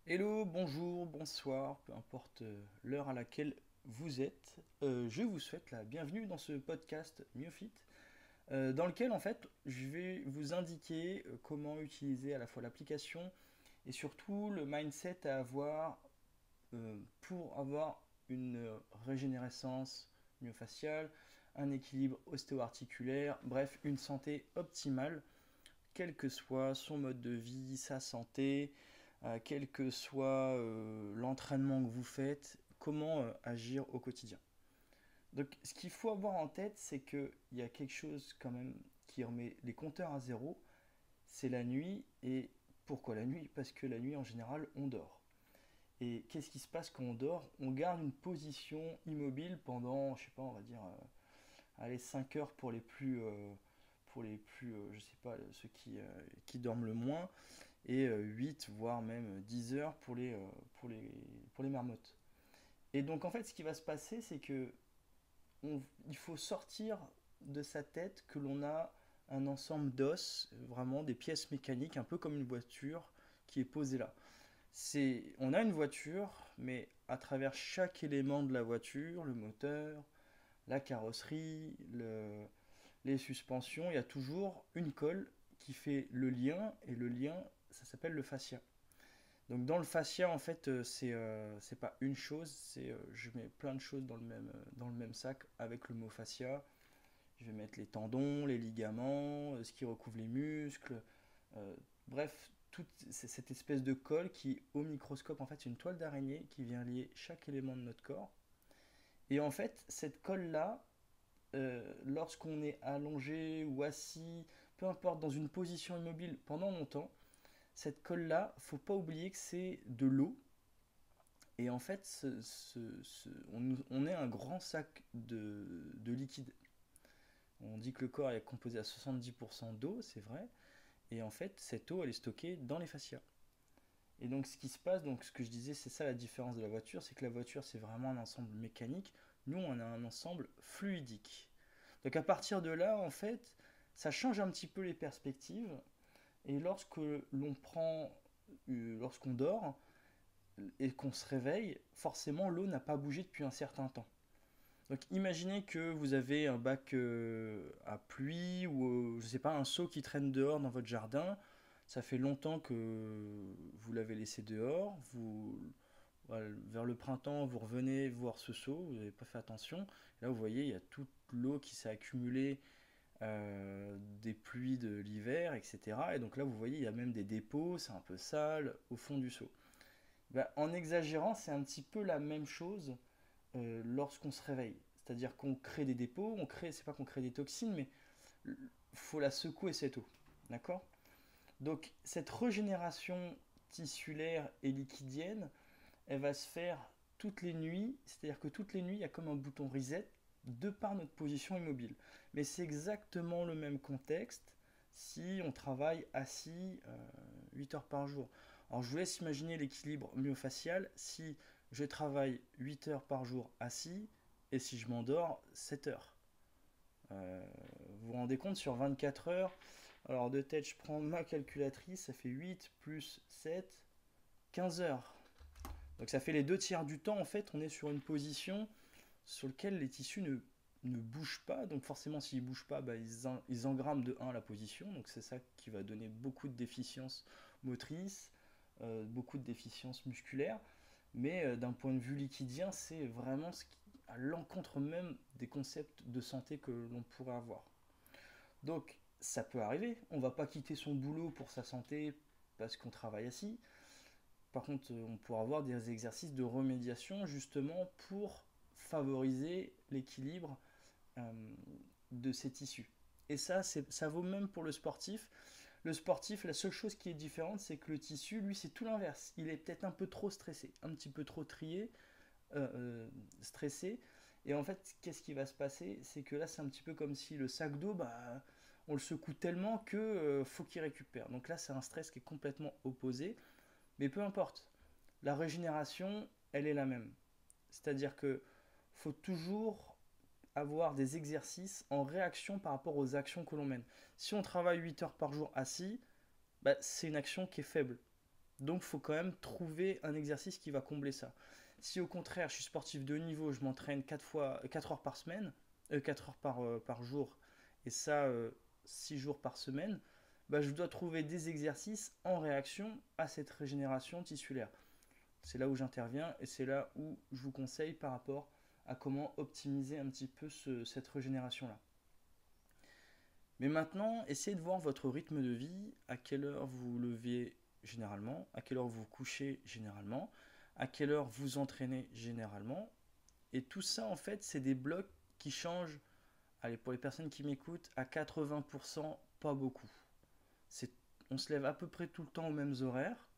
Hello, bonjour, bonsoir, peu importe l'heure à laquelle vous êtes, je vous souhaite la bienvenue dans ce podcast MioFit, dans lequel en fait je vais vous indiquer comment utiliser à la fois l'application et surtout le mindset à avoir pour avoir une régénérescence myofasciale, un équilibre ostéo-articulaire, bref, une santé optimale, quel que soit son mode de vie, sa santé, quel que soit l'entraînement que vous faites, comment agir au quotidien. Donc ce qu'il faut avoir en tête, c'est qu'il y a quelque chose quand même qui remet les compteurs à zéro, c'est la nuit. Et pourquoi la nuit? Parce que la nuit en général on dort. Et qu'est-ce qui se passe quand on dort? On garde une position immobile pendant, je sais pas, on va dire, allez, 5 heures pour les plus, je sais pas, ceux qui dorment le moins, et 8 voire même 10 heures pour les marmottes. Et donc en fait ce qui va se passer c'est que il faut sortir de sa tête que l'on a un ensemble d'os, vraiment des pièces mécaniques, un peu comme une voiture qui est posée là. On a une voiture, mais à travers chaque élément de la voiture, le moteur, la carrosserie, les suspensions, il y a toujours une colle qui fait le lien, et le lien, ça s'appelle le fascia. Donc dans le fascia, en fait, c'est pas une chose, je mets plein de choses dans le même sac avec le mot fascia. Je vais mettre les tendons, les ligaments, ce qui recouvre les muscles, euh, bref, toute cette espèce de colle qui, au microscope, en fait, c'est une toile d'araignée qui vient lier chaque élément de notre corps. Et en fait, cette colle-là, lorsqu'on est allongé ou assis, peu importe, dans une position immobile pendant longtemps, cette colle-là, faut pas oublier que c'est de l'eau. Et en fait, on est un grand sac de liquide. On dit que le corps est composé à 70% d'eau, c'est vrai. Et en fait, cette eau, elle est stockée dans les fascias. Et donc, ce qui se passe, donc ce que je disais, c'est ça la différence de la voiture, c'est que la voiture, c'est vraiment un ensemble mécanique. Nous, on a un ensemble fluidique. Donc, à partir de là, en fait, ça change un petit peu les perspectives. Et lorsqu'on dort, et qu'on se réveille, forcément l'eau n'a pas bougé depuis un certain temps. Donc imaginez que vous avez un bac à pluie ou je sais pas un seau qui traîne dehors dans votre jardin. Ça fait longtemps que vous l'avez laissé dehors. Voilà, vers le printemps, vous revenez voir ce seau, vous n'avez pas fait attention. Là, vous voyez, il y a toute l'eau qui s'est accumulée des pluies de l'hiver, etc. Et donc là, vous voyez, il y a même des dépôts, c'est un peu sale au fond du seau. Bah, en exagérant, c'est un petit peu la même chose lorsqu'on se réveille. C'est-à-dire qu'on crée des dépôts, c'est pas qu'on crée des toxines, mais il faut la secouer cette eau. D'accord? Donc cette régénération tissulaire et liquidienne, elle va se faire toutes les nuits. C'est-à-dire que toutes les nuits, il y a comme un bouton reset de par notre position immobile. Mais c'est exactement le même contexte si on travaille assis 8 heures par jour. Alors je vous laisse imaginer l'équilibre myofacial si je travaille 8 heures par jour assis et si je m'endors 7 heures. Vous vous rendez compte sur 24 heures? Alors de tête, je prends ma calculatrice, ça fait 8 plus 7, 15 heures. Donc ça fait les deux tiers du temps, en fait, on est sur une position sur laquelle les tissus ne bougent pas. Donc forcément, s'ils ne bougent pas, bah, ils engramment de 1 la position. Donc c'est ça qui va donner beaucoup de déficiences motrices, beaucoup de déficiences musculaires. Mais d'un point de vue liquidien, c'est vraiment ce qui, à l'encontre même des concepts de santé que l'on pourrait avoir. Donc ça peut arriver, on ne va pas quitter son boulot pour sa santé parce qu'on travaille assis. Par contre, on pourra avoir des exercices de remédiation justement pour favoriser l'équilibre euh, de ces tissus. Et ça vaut même pour le sportif. Le sportif, la seule chose qui est différente, c'est que le tissu, lui, c'est tout l'inverse. Il est peut-être un peu trop stressé, un petit peu trop stressé. Et en fait, qu'est-ce qui va se passer? C'est que là, c'est un petit peu comme si le sac d'eau, bah, on le secoue tellement que faut qu'il récupère. Donc là, c'est un stress qui est complètement opposé. Mais peu importe, la régénération, elle est la même. C'est-à-dire que faut toujours avoir des exercices en réaction par rapport aux actions que l'on mène. Si on travaille 8 heures par jour assis, bah, c'est une action qui est faible. Donc, il faut quand même trouver un exercice qui va combler ça. Si au contraire, je suis sportif de haut niveau, je m'entraîne 4 heures par semaine, 4 heures par jour, et ça, 6 jours par semaine, bah, je dois trouver des exercices en réaction à cette régénération tissulaire. C'est là où j'interviens et c'est là où je vous conseille par rapport à comment optimiser un petit peu cette régénération-là. Mais maintenant, essayez de voir votre rythme de vie, à quelle heure vous vous levez généralement, à quelle heure vous vous couchez généralement, à quelle heure vous entraînez généralement. Et tout ça, en fait, c'est des blocs qui changent, allez, pour les personnes qui m'écoutent, à 80%, pas beaucoup. C'est, on se lève à peu près tout le temps aux mêmes horaires,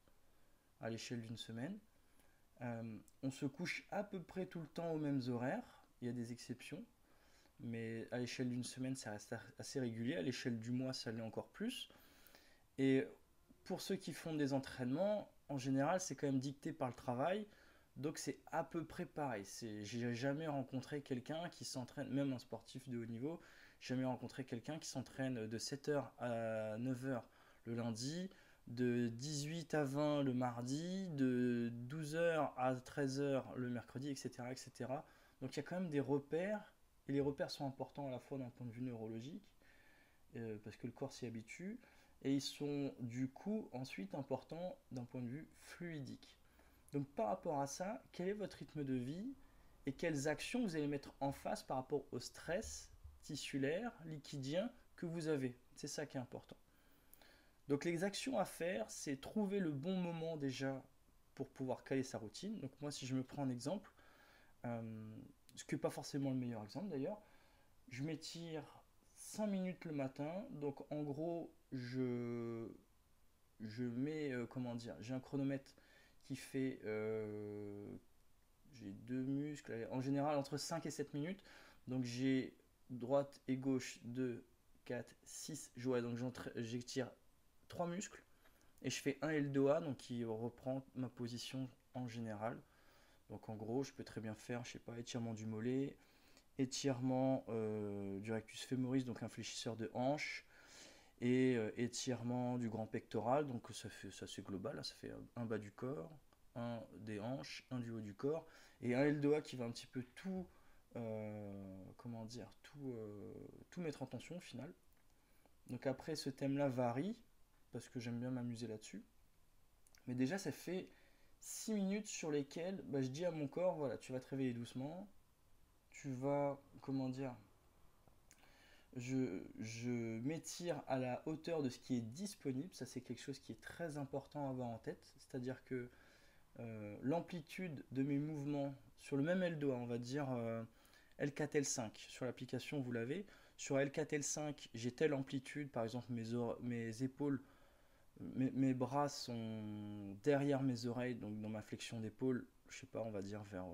à l'échelle d'une semaine. On se couche à peu près tout le temps aux mêmes horaires. Il y a des exceptions, mais à l'échelle d'une semaine, ça reste assez régulier. À l'échelle du mois, ça l'est encore plus. Et pour ceux qui font des entraînements, en général, c'est quand même dicté par le travail. Donc c'est à peu près pareil. J'ai jamais rencontré quelqu'un qui s'entraîne, même un sportif de haut niveau, j'ai jamais rencontré quelqu'un qui s'entraîne de 7 heures à 9 heures le lundi, de 18 à 20 le mardi, de 12 heures à 13 heures le mercredi, etc., etc. Donc il y a quand même des repères, et les repères sont importants à la fois d'un point de vue neurologique, parce que le corps s'y habitue, et ils sont du coup ensuite importants d'un point de vue fluidique. Donc par rapport à ça, quel est votre rythme de vie et quelles actions vous allez mettre en face par rapport au stress tissulaire, liquidien que vous avez. C'est ça qui est important. Donc les actions à faire, c'est trouver le bon moment déjà pour pouvoir caler sa routine. Donc moi si je me prends un exemple, ce qui n'est pas forcément le meilleur exemple d'ailleurs, je m'étire 5 minutes le matin. Donc en gros, je mets, comment dire, j'ai un chronomètre qui fait, j'ai deux muscles, en général entre 5 et 7 minutes. Donc j'ai droite et gauche 2, 4, 6 jouets. Donc j'étire 3 muscles et je fais un L2A, donc qui reprend ma position en général. Donc en gros, je peux très bien faire, je sais pas, étirement du mollet, étirement du rectus femoris, donc un fléchisseur de hanche, et étirement du grand pectoral, donc ça c'est global, ça fait un bas du corps, un des hanches, un du haut du corps, et un L2A qui va un petit peu tout, comment dire, tout mettre en tension au final. Donc après, ce thème-là varie, parce que j'aime bien m'amuser là-dessus. Mais déjà, ça fait 6 minutes sur lesquelles bah, je dis à mon corps, voilà, tu vas te réveiller doucement, tu vas, comment dire, je m'étire à la hauteur de ce qui est disponible. Ça, c'est quelque chose qui est très important à avoir en tête. C'est-à-dire que l'amplitude de mes mouvements sur le même L2, on va dire L4, L5, sur l'application, vous l'avez. Sur L4, L5, j'ai telle amplitude, par exemple mes épaules, mes bras sont derrière mes oreilles, donc dans ma flexion d'épaule, je sais pas, on va dire vers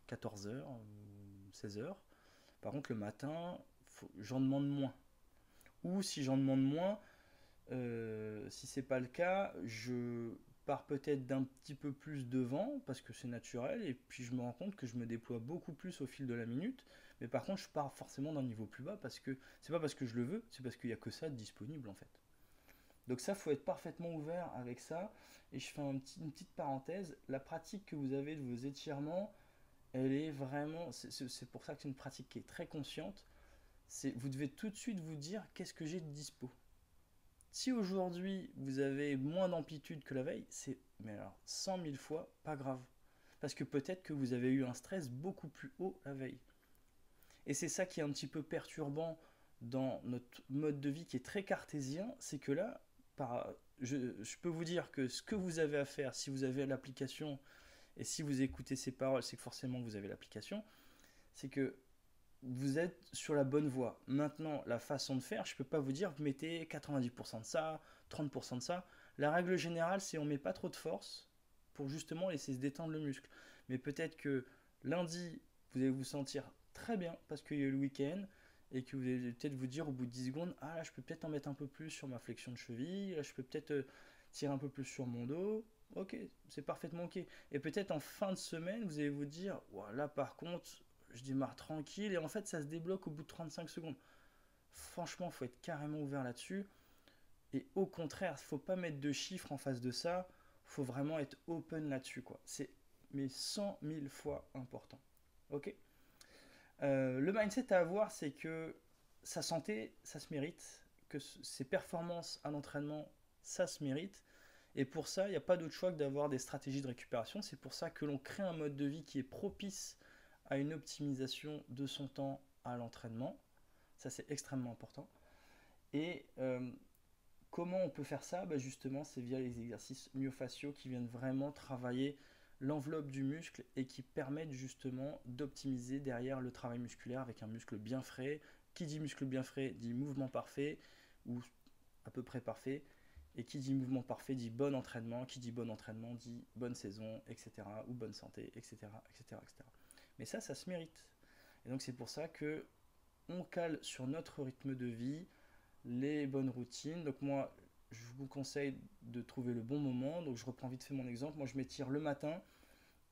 14 heures, 16 heures. Par contre, le matin, j'en demande moins. Ou si j'en demande moins, si c'est pas le cas, je pars peut-être d'un petit peu plus devant parce que c'est naturel et puis je me rends compte que je me déploie beaucoup plus au fil de la minute. Mais par contre, je pars forcément d'un niveau plus bas parce que c'est pas parce que je le veux, c'est parce qu'il n'y a que ça de disponible en fait. Donc ça, faut être parfaitement ouvert avec ça. Et je fais une petite parenthèse. La pratique que vous avez de vos étirements, elle est vraiment, c'est pour ça que c'est une pratique qui est très consciente. Vous devez tout de suite vous dire qu'est-ce que j'ai de dispo. Si aujourd'hui vous avez moins d'amplitude que la veille, c'est mais alors 100 000 fois pas grave. Parce que peut-être que vous avez eu un stress beaucoup plus haut la veille. Et c'est ça qui est un petit peu perturbant dans notre mode de vie qui est très cartésien, c'est que là, je peux vous dire que ce que vous avez à faire, si vous avez l'application et si vous écoutez ces paroles, c'est que forcément vous avez l'application, c'est que vous êtes sur la bonne voie. Maintenant, la façon de faire, je ne peux pas vous dire, vous mettez 90% de ça, 30% de ça. La règle générale, c'est on ne met pas trop de force pour justement laisser se détendre le muscle. Mais peut-être que lundi, vous allez vous sentir très bien parce qu'il y a eu le week-end et que vous allez peut-être vous dire au bout de 10 secondes, ah là, je peux peut-être en mettre un peu plus sur ma flexion de cheville, là, je peux peut-être tirer un peu plus sur mon dos. Ok, c'est parfaitement ok. Et peut-être en fin de semaine, vous allez vous dire, là par contre, je démarre tranquille et en fait ça se débloque au bout de 35 secondes. Franchement, il faut être carrément ouvert là-dessus. Et au contraire, il ne faut pas mettre de chiffres en face de ça. Il faut vraiment être open là-dessus, quoi. C'est mais 100 000 fois important. Ok. Le mindset à avoir, c'est que sa santé, ça se mérite, que ses performances à l'entraînement, ça se mérite. Et pour ça, il n'y a pas d'autre choix que d'avoir des stratégies de récupération. C'est pour ça que l'on crée un mode de vie qui est propice à une optimisation de son temps à l'entraînement. Ça, c'est extrêmement important. Et comment on peut faire ça? Bah justement, c'est via les exercices myofasciaux qui viennent vraiment travailler l'enveloppe du muscle et qui permettent justement d'optimiser derrière le travail musculaire avec un muscle bien frais. Qui dit muscle bien frais dit mouvement parfait ou à peu près parfait. Et qui dit mouvement parfait dit bon entraînement. Qui dit bon entraînement dit bonne saison, etc. ou bonne santé, etc. etc., etc. Mais ça se mérite. Et donc c'est pour ça que on cale sur notre rythme de vie les bonnes routines. Donc moi, je vous conseille de trouver le bon moment. Donc je reprends vite fait mon exemple. Moi, je m'étire le matin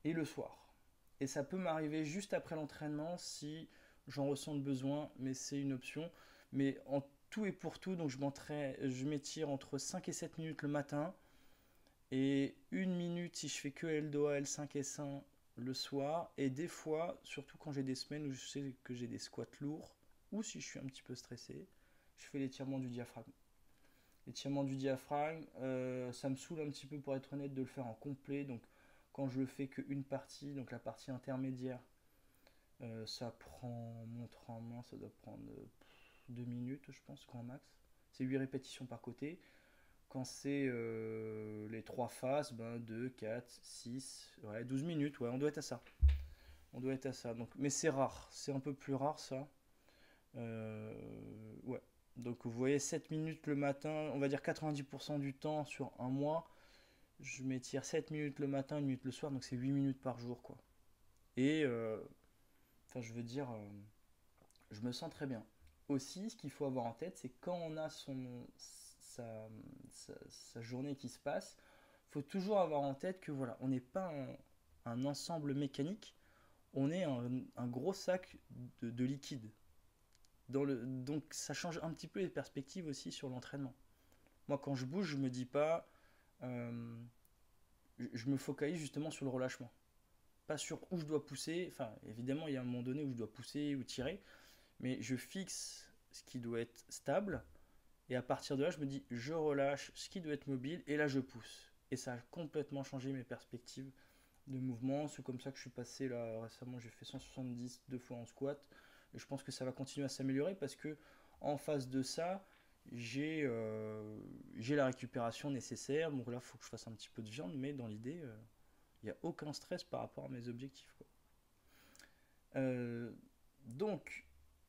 et le soir. Et ça peut m'arriver juste après l'entraînement si j'en ressens le besoin, mais c'est une option. Mais en tout et pour tout, donc je m'étire entre 5 et 7 minutes le matin et 1 minute si je fais que L2A, L5, S1 le soir. Et des fois, surtout quand j'ai des semaines où je sais que j'ai des squats lourds, ou si je suis un petit peu stressé, je fais l'étirement du diaphragme. L'étirement du diaphragme, ça me saoule un petit peu pour être honnête de le faire en complet. Donc quand je le fais qu'une partie, donc la partie intermédiaire, ça prend, montre en main, ça doit prendre 2 minutes je pense, grand max. C'est 8 répétitions par côté. Quand c'est les 3 faces, 2, 4, 6, ouais, 12 minutes, ouais, on doit être à ça. On doit être à ça. Donc, mais c'est rare, c'est un peu plus rare ça. Ouais. Donc vous voyez 7 minutes le matin, on va dire 90% du temps sur un mois, je m'étire 7 minutes le matin, 1 minute le soir, donc c'est 8 minutes par jour quoi. Et enfin je veux dire, je me sens très bien. Aussi, ce qu'il faut avoir en tête, c'est quand on a sa journée qui se passe, il faut toujours avoir en tête que voilà, on n'est pas un ensemble mécanique, on est un gros sac de liquide. Donc ça change un petit peu les perspectives aussi sur l'entraînement. Moi quand je bouge, je me dis pas, euh, je me focalise justement sur le relâchement. Pas sur où je dois pousser, enfin évidemment il y a un moment donné où je dois pousser ou tirer, mais je fixe ce qui doit être stable, et à partir de là je me dis je relâche ce qui doit être mobile, et là je pousse. Et ça a complètement changé mes perspectives de mouvement. C'est comme ça que je suis passé là récemment, j'ai fait 170 deux fois en squat. Et je pense que ça va continuer à s'améliorer parce que en face de ça, j'ai la récupération nécessaire. Donc là, il faut que je fasse un petit peu de viande, mais dans l'idée, il n'y a aucun stress par rapport à mes objectifs, quoi. Donc,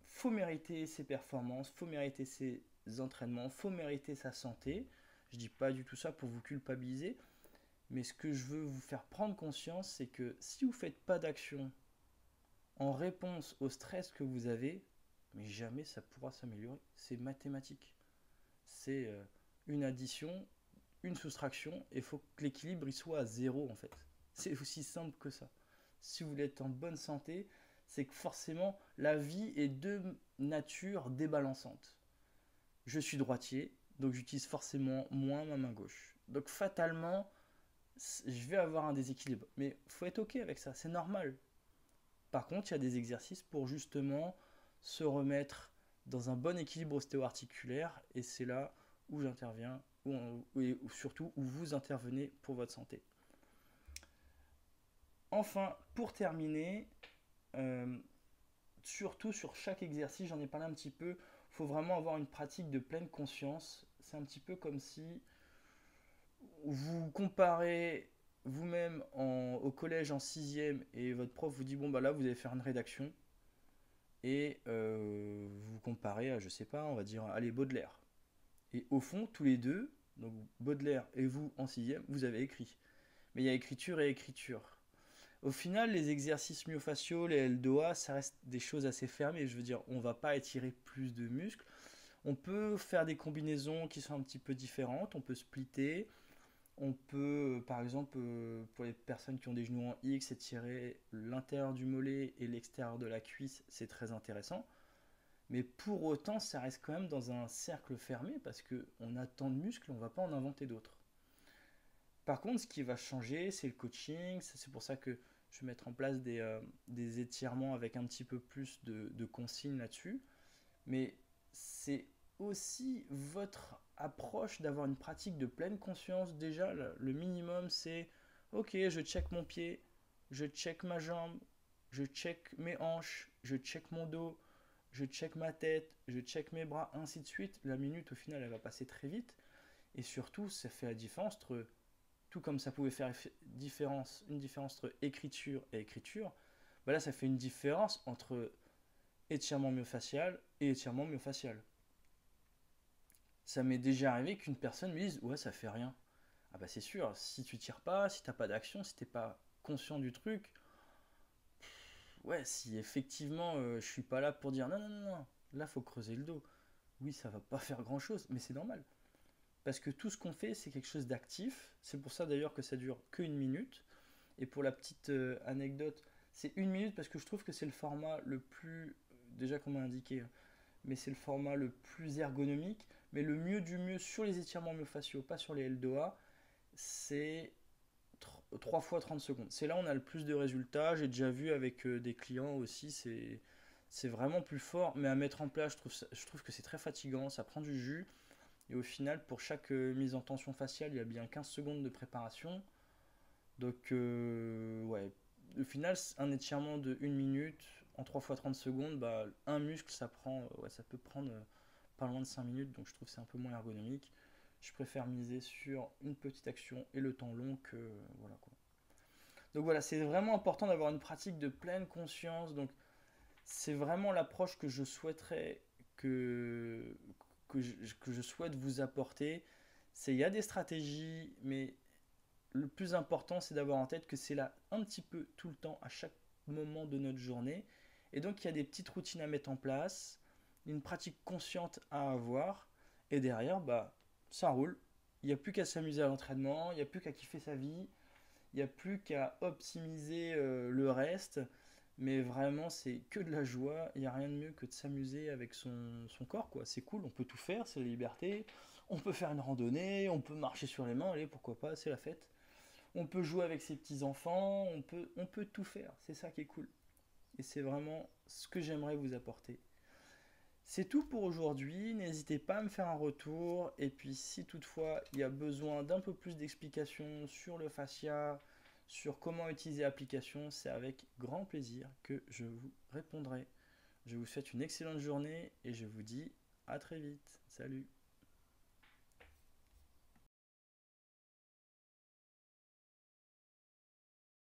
faut mériter ses performances, faut mériter ses entraînements, faut mériter sa santé. Je dis pas du tout ça pour vous culpabiliser, mais ce que je veux vous faire prendre conscience, c'est que si vous faites pas d'action en réponse au stress que vous avez, mais jamais ça pourra s'améliorer. C'est mathématique. C'est une addition, une soustraction, et il faut que l'équilibre il soit à zéro en fait. C'est aussi simple que ça. Si vous voulez être en bonne santé, c'est que forcément la vie est de nature débalançante. Je suis droitier, donc j'utilise forcément moins ma main gauche. Donc fatalement, je vais avoir un déséquilibre. Mais il faut être ok avec ça, c'est normal. Par contre, il y a des exercices pour justement se remettre dans un bon équilibre ostéo-articulaire, et c'est là où j'interviens, ou surtout où vous intervenez pour votre santé. Enfin, pour terminer, euh, surtout sur chaque exercice, j'en ai parlé un petit peu, il faut vraiment avoir une pratique de pleine conscience. C'est un petit peu comme si vous comparez vous-même au collège en sixième et votre prof vous dit bon bah là vous allez faire une rédaction, et vous comparez à, je sais pas, on va dire, allez, Baudelaire. Et au fond, tous les deux, donc Baudelaire et vous en sixième, vous avez écrit. Mais il y a écriture et écriture. Au final, les exercices myofasciaux, les L2A, ça reste des choses assez fermées. Je veux dire, on ne va pas étirer plus de muscles. On peut faire des combinaisons qui sont un petit peu différentes. On peut splitter. On peut, par exemple, pour les personnes qui ont des genoux en X, étirer l'intérieur du mollet et l'extérieur de la cuisse. C'est très intéressant. Mais pour autant, ça reste quand même dans un cercle fermé parce qu'on a tant de muscles, on ne va pas en inventer d'autres. Par contre, ce qui va changer, c'est le coaching. C'est pour ça que je vais mettre en place des étirements avec un petit peu plus de consignes là-dessus. Mais c'est aussi votre approche d'avoir une pratique de pleine conscience. Déjà, le minimum, c'est ok, je check mon pied, je check ma jambe, je check mes hanches, je check mon dos, je check ma tête, je check mes bras, ainsi de suite. La minute, au final, elle va passer très vite. Et surtout, ça fait la différence entre, tout comme ça pouvait faire une différence entre écriture et écriture, bah là, ça fait une différence entre étirement myofascial et étirement myofascial. Ça m'est déjà arrivé qu'une personne me dise ouais ça fait rien. Ah bah c'est sûr, si tu tires pas, si t'as pas d'action, si t'es pas conscient du truc, ouais si effectivement je suis pas là pour dire non non non non, là faut creuser le dos. Oui ça va pas faire grand chose, mais c'est normal. Parce que tout ce qu'on fait c'est quelque chose d'actif, c'est pour ça d'ailleurs que ça dure qu'une minute. Et pour la petite anecdote, c'est une minute parce que je trouve que c'est le format le plus, déjà qu'on m'a indiqué, mais c'est le format le plus ergonomique. Mais le mieux du mieux sur les étirements myofasciaux, pas sur les LDOA, c'est 3 fois 30 secondes. C'est là où on a le plus de résultats. J'ai déjà vu avec des clients aussi, c'est vraiment plus fort. Mais à mettre en place, je trouve que c'est très fatigant, ça prend du jus. Et au final, pour chaque mise en tension faciale, il y a bien 15 secondes de préparation. Donc, ouais, au final, un étirement de 1 minute en 3 fois 30 secondes, bah, un muscle, ouais, ça peut prendre pas loin de 5 minutes, donc je trouve que c'est un peu moins ergonomique. Je préfère miser sur une petite action et le temps long que. Voilà quoi. Donc voilà, c'est vraiment important d'avoir une pratique de pleine conscience. Donc c'est vraiment l'approche que je souhaiterais que, que je souhaite vous apporter. Il y a des stratégies, mais le plus important, c'est d'avoir en tête que c'est là un petit peu tout le temps, à chaque moment de notre journée. Et donc, il y a des petites routines à mettre en place, une pratique consciente à avoir. Et derrière, bah, ça roule. Il n'y a plus qu'à s'amuser à l'entraînement, il n'y a plus qu'à kiffer sa vie, il n'y a plus qu'à optimiser le reste. Mais vraiment, c'est que de la joie. Il n'y a rien de mieux que de s'amuser avec son corps, quoi. C'est cool, on peut tout faire, c'est la liberté. On peut faire une randonnée, on peut marcher sur les mains, allez, pourquoi pas, c'est la fête. On peut jouer avec ses petits-enfants, on peut tout faire. C'est ça qui est cool. Et c'est vraiment ce que j'aimerais vous apporter. C'est tout pour aujourd'hui. N'hésitez pas à me faire un retour. Et puis si toutefois il y a besoin d'un peu plus d'explications sur le fascia, sur comment utiliser l'application, c'est avec grand plaisir que je vous répondrai. Je vous souhaite une excellente journée et je vous dis à très vite. Salut!